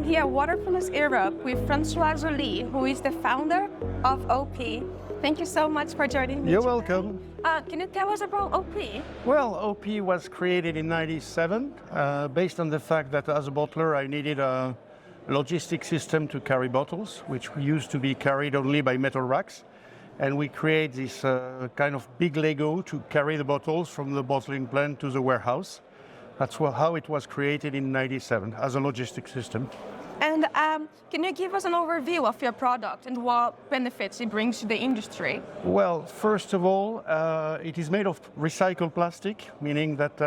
here at Watercoolers Europe with François Jolly, who is the founder of OP. Thank you so much for joining me. You're today. welcome. Can you tell us about OP? Well, OP was created in '97 based on the fact that as a bottler I needed a logistic system to carry bottles, which used to be carried only by metal racks. And we create this kind of big Lego to carry the bottles from the bottling plant to the warehouse. That's how it was created in '97 as a logistic system. And can you give us an overview of your product and what benefits it brings to the industry? Well, first of all, it is made of recycled plastic, meaning that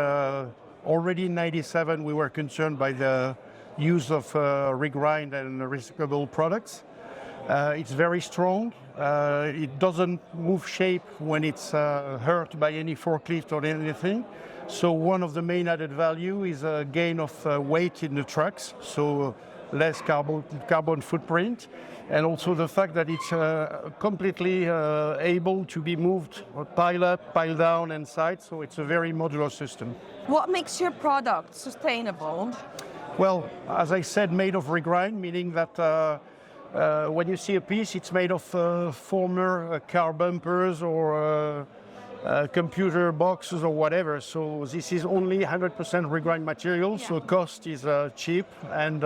already in '97 we were concerned by the use of regrind and recyclable products. It's very strong. It doesn't move shape when it's hurt by any forklift or anything. So one of the main added value is a gain of weight in the trucks, so less carbon footprint, and also the fact that it's completely able to be moved, pile up, pile down, and side. So it's a very modular system. What makes your product sustainable? Well, as I said, made of regrind, meaning that when you see a piece, it's made of former car bumpers or computer boxes or whatever. So this is only 100% regrind material, so cost is cheap, and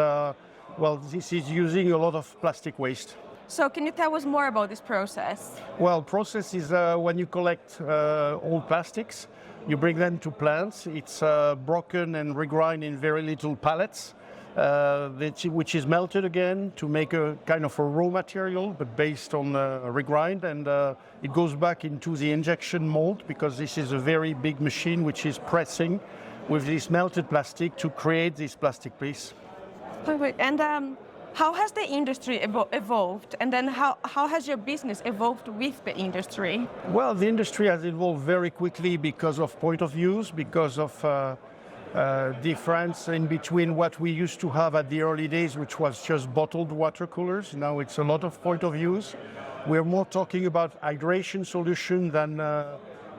well, this is using a lot of plastic waste. So can you tell us more about this process? Well, process is when you collect old plastics, you bring them to plants. It's broken and regrind in very little pellets, which is melted again to make a kind of a raw material, but based on regrind, and it goes back into the injection mold, because this is a very big machine which is pressing with this melted plastic to create this plastic piece. And how has the industry evolved? And then how has your business evolved with the industry? Well, the industry has evolved very quickly because of point of use, because of difference in between what we used to have at the early days, which was just bottled water coolers. Now it's a lot of point of use. We're more talking about hydration solution than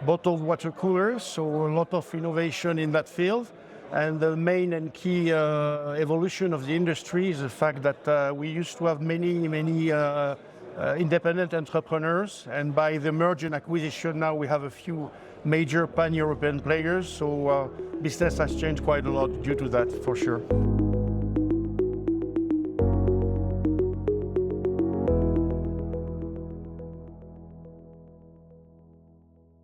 bottled water coolers, so a lot of innovation in that field. And the main and key evolution of the industry is the fact that we used to have many independent entrepreneurs, and by the merger and acquisition now we have a few major pan-European players, so business has changed quite a lot due to that, for sure.